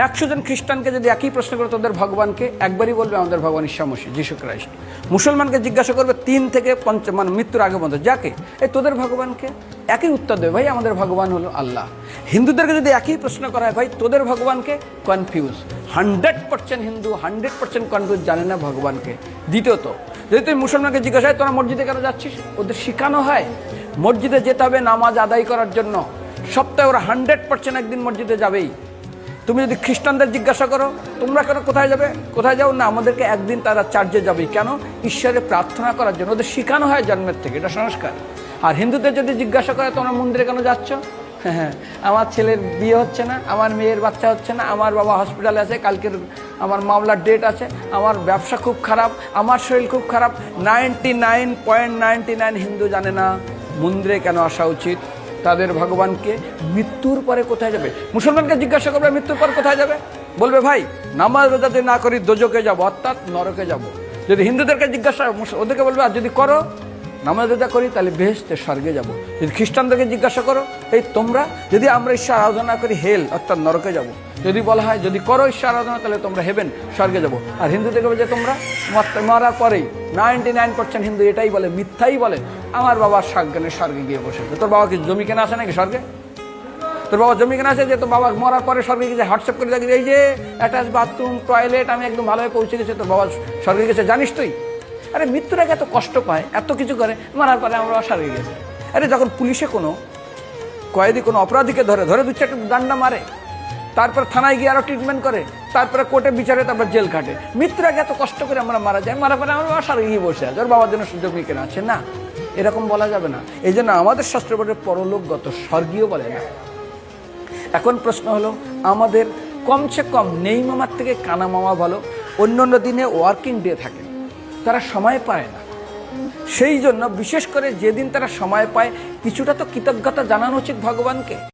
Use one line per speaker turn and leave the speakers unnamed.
100 জন খ্রিস্টানকে যদি একই প্রশ্ন করে তোদের ভগবানকে, একবারই বলবে আমাদের ভগবান ঈসা মসীহ, যিশু খ্রাইস্ট। মুসলমানকে জিজ্ঞাসা করবে 3 থেকে 5 মানে মৃত্যুর আগে পর্যন্ত, যাকে এই তোদের ভগবানকে, একই উত্তর দেবে, ভাই আমাদের ভগবান হলো আল্লাহ। হিন্দুদেরকে যদি একই প্রশ্ন করা হয়, ভাই তোদের ভগবানকে, কনফিউজ। 100% হিন্দু 100% কনফিউজ, জানে না ভগবানকে। দ্বিতীয়ত, যদি তুই মুসলমানকে জিজ্ঞাসা হয় তোরা মসজিদে কেন যাচ্ছিস, ওদের শেখানো হয় মসজিদে যেতে হবে নামাজ আদায় করার জন্য। সপ্তাহে ওরা 100% একদিন মসজিদে যাবেই। তুমি যদি খ্রিস্টানদের জিজ্ঞাসা করো তোমরা কেন কোথায় যাবে, কোথায় যাও না, আমাদেরকে একদিন তারা চার্চে যাবে। কেন? ঈশ্বরে প্রার্থনা করার জন্য, ওদের শেখানো হয় জন্মের থেকে, এটা সংস্কার। আর হিন্দুদের যদি জিজ্ঞাসা করে তোমরা মন্দিরে কেন যাচ্ছ, হ্যাঁ আমার ছেলের বিয়ে হচ্ছে না, আমার মেয়ের বাচ্চা হচ্ছে না, আমার বাবা হসপিটালে আছে, কালকের আমার মামলার ডেট আছে, আমার ব্যবসা খুব খারাপ, আমার শরীর খুব খারাপ। 99.99 হিন্দু জানে না মন্দিরে কেন আসা উচিত, তাদের ভগবানকে। মৃত্যুর পরে কোথায় যাবে, মুসলমানকে জিজ্ঞাসা করবে মৃত্যুর পর কোথায় যাবে, বলবে ভাই নামাজ রোজা যদি না করি দোজকে যাব, অর্থাৎ নরকে যাব। যদি হিন্দুদেরকে জিজ্ঞাসা, ওদেরকে বলবে আর যদি করো নামাজ রোজা করি তাহলে বেহেশতে স্বর্গে যাব। যদি খ্রিস্টানদেরকে জিজ্ঞাসা করো, এই তোমরা যদি আমরা ঈশ্বর আরাধনা করি হেল অর্থাৎ নরকে যাব। যদি বলা হয় যদি করো ঈশ্বর আরাধনা তাহলে তোমরা হেভেন স্বর্গে যাব। আর হিন্দুদেরকে বলে যে তোমরা মরার পরেই 99% হিন্দু এটাই বলে, মিথ্যাই বলে, আমার বাবার সাজ্ঞানে স্বর্গে গিয়ে বসে। তোর বাবা কি জমি কেনা আছে নাকি স্বর্গে? তোর বাবা জমি কেনা আছে যে তোর বাবা মরার পরে স্বর্গে গেছে, হোয়াটসঅ্যাপ করে দেখি এই যে অ্যাটাচ বাথরুম টয়লেট আমি একদম ভালোভাবে পৌঁছে গেছে, তোর বাবা স্বর্গে গেছে জানিস তুই? আরে মৃত্যুর আগে এত কষ্ট পায়, এত কিছু করে, মারার পরে আমরা স্বর্গে গেছে। আরে যখন পুলিশে কোনো কয়েদি কোনো অপরাধীকে ধরে 2-4টা ডান্ডা মারে, তারপর থানায় গিয়ে আরও ট্রিটমেন্ট করে, তারপরে কোর্টে বিচারে, তারপর জেল কাটে, মৃত্যুর আগে এত কষ্ট করে আমরা মারা যাই, মারার পরে আমরা স্বর্গে গিয়ে বসে আছে, ওর বাবার জন্য জমি কেনা আছে না, এরকম বলা যাবে না। এই জন্য আমাদের শাস্ত্র বলে পরলোকগত, স্বর্গীয় বলে না। এখন প্রশ্ন হলো, আমাদের কমসে কম নেই মামার থেকে কানা মামা ভালো। অন্য দিনে ওয়ার্কিং ডে থাকে, তারা সময় পায় না, সেই জন্য বিশেষ করে যেদিন তারা সময় পায় কিছুটা তো কৃতজ্ঞতা জানানো উচিত ভগবানকে।